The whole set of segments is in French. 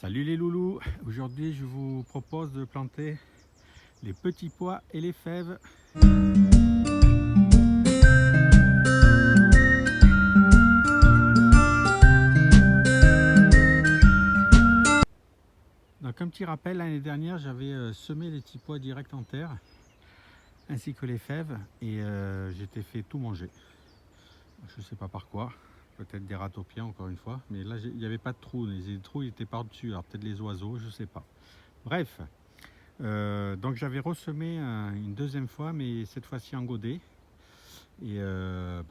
Salut les loulous, aujourd'hui je vous propose de planter les petits pois et les fèves. Donc un petit rappel, l'année dernière j'avais semé les petits pois direct en terre ainsi que les fèves et j'étais fait tout manger. Je sais pas par quoi, peut-être des ratopiens encore une fois, mais là il n'y avait pas de trous, les trous ils étaient par dessus, alors peut-être les oiseaux, je sais pas. Bref, donc j'avais ressemé une deuxième fois, mais cette fois-ci en godet. Et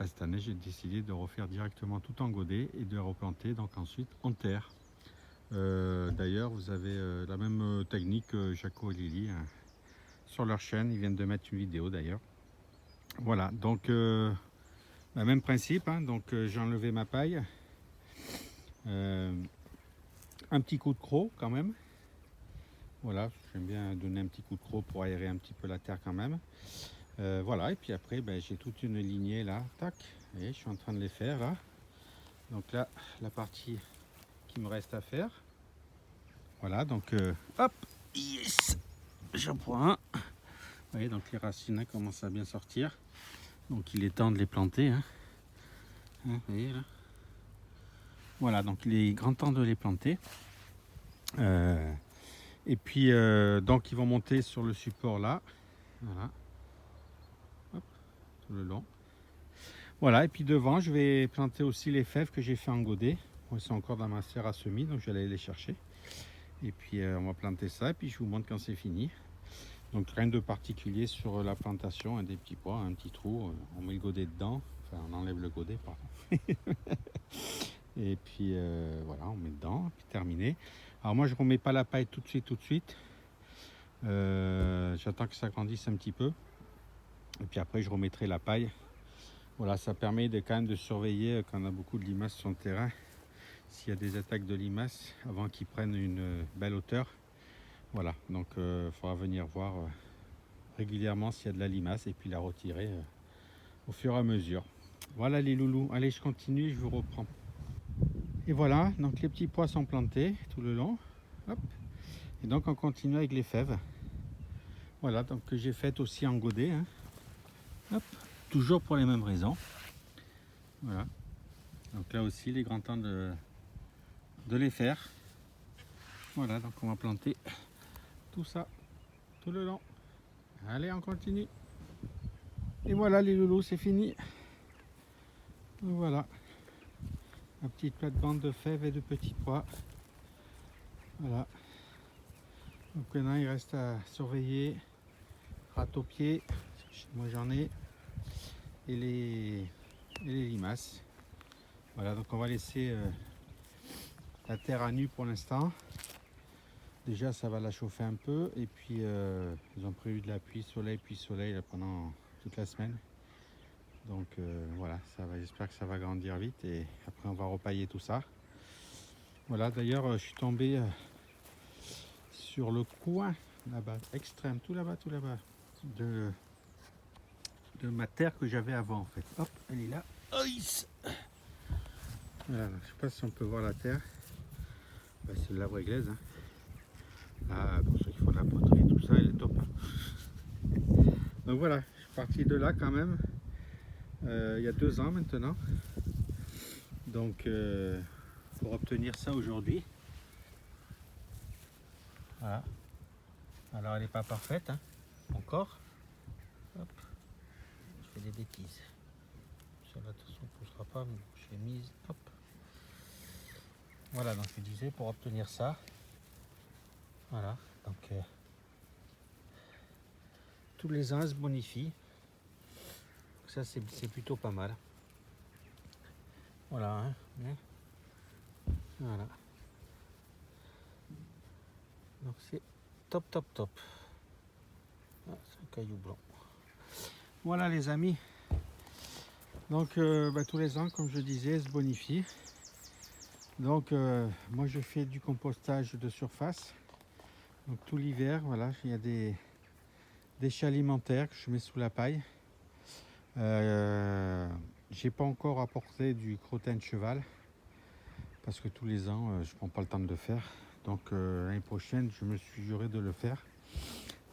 cette année, j'ai décidé de refaire directement tout en godet et de replanter donc ensuite en terre. D'ailleurs, vous avez la même technique que Jaco et Lily hein, sur leur chaîne. Ils viennent de mettre une vidéo d'ailleurs. Voilà, donc même principe. Hein, donc j'ai enlevé ma paille. Un petit coup de croc quand même. Voilà, j'aime bien donner un petit coup de croc pour aérer un petit peu la terre quand même. Voilà, et puis après, j'ai toute une lignée là. Tac, et je suis en train de les faire là. Donc là, la partie qui me reste à faire. Voilà, donc hop, yes, j'en prends un. Vous voyez, donc les racines hein, commencent à bien sortir. Donc il est temps de les planter. Hein. Vous voyez là. Voilà, donc il est grand temps de les planter. Et puis donc ils vont monter sur le support là. Voilà. Hop, tout le long. Voilà, et puis devant, je vais planter aussi les fèves que j'ai fait en godet. Bon, ils sont encore dans ma serre à semis, donc je vais aller les chercher. Et puis on va planter ça, et puis je vous montre quand c'est fini. Donc rien de particulier sur la plantation, hein, des petits pois, un petit trou, on met le godet dedans, enfin on enlève le godet pardon. Et puis voilà, on met dedans, puis terminé. Alors moi je remets pas la paille tout de suite. J'attends que ça grandisse un petit peu. Et puis après je remettrai la paille. Voilà, ça permet quand même de surveiller quand on a beaucoup de limaces sur le terrain. S'il y a des attaques de limaces avant qu'ils prennent une belle hauteur. Voilà, donc il faudra venir voir régulièrement s'il y a de la limace et puis la retirer au fur et à mesure. Voilà les loulous, allez je continue, je vous reprends. Et voilà, donc les petits pois sont plantés tout le long. Hop. Et donc on continue avec les fèves. Voilà, donc que j'ai fait aussi en godet. Hein. Hop. Toujours pour les mêmes raisons. Voilà. Donc là aussi, il est grand temps de les faire. Voilà, donc on va planter tout ça tout le long. Allez, on continue. Et voilà les loulous, c'est fini. Donc voilà, ma petite plate-bande de fèves et de petits pois. Voilà. Donc maintenant, il reste à surveiller ratopier, moi j'en ai, et les limaces. Voilà, donc on va laisser la terre à nu pour l'instant. Déjà, ça va la chauffer un peu, et puis ils ont prévu de la pluie, soleil là, pendant toute la semaine. Donc voilà, j'espère que ça va grandir vite, et après on va repailler tout ça. Voilà, d'ailleurs, je suis tombé sur le coin là-bas, extrême, tout là-bas, de ma terre que j'avais avant en fait. Hop, elle est là. Voilà, je sais pas si on peut voir la terre. C'est de l'arbre église. Hein. Là, pour ceux qui font de la poterie, tout ça, elle est top. Hein. Donc voilà, je suis parti de là quand même. Il y a 2 ans maintenant. Donc pour obtenir ça aujourd'hui. Voilà. Alors elle n'est pas parfaite, hein, encore. Hop. Je fais des bêtises. Celle-là, de toute façon, on ne poussera pas, mais je l'ai mise. Hop. Voilà, donc je disais, pour obtenir ça, voilà, donc tous les ans, elle se bonifie. Donc ça, c'est plutôt pas mal. Voilà, hein, voilà. Donc c'est top. Ah, c'est un caillou blanc. Voilà les amis. Donc tous les ans, comme je disais, elle se bonifie. Donc moi je fais du compostage de surface. Donc tout l'hiver, voilà, il y a des déchets alimentaires que je mets sous la paille. J'ai pas encore apporté du crottin de cheval parce que tous les ans je prends pas le temps de le faire. Donc l'année prochaine, je me suis juré de le faire.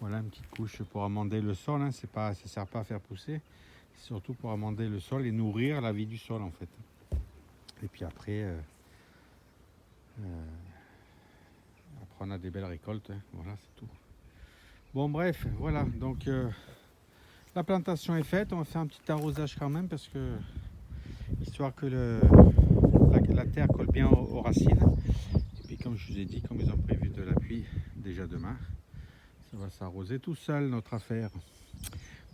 Voilà une petite couche pour amender le sol, hein. Ça ne sert pas à faire pousser, c'est surtout pour amender le sol et nourrir la vie du sol en fait. Et puis après, on a des belles récoltes, hein. Voilà, c'est tout. Bon bref, voilà, donc la plantation est faite. On va faire un petit arrosage quand même parce que histoire que la terre colle bien aux racines. Et puis comme je vous ai dit, comme ils ont prévu de la pluie déjà demain, ça va s'arroser tout seul notre affaire.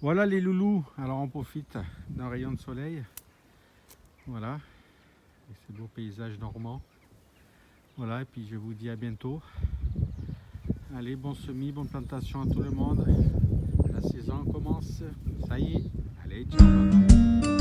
Voilà les loulous, alors on profite d'un rayon de soleil. Voilà, et ces beaux paysages normands. Voilà, et puis je vous dis à bientôt. Allez, bon semis, bonne plantation à tout le monde. La saison commence, ça y est. Allez, ciao.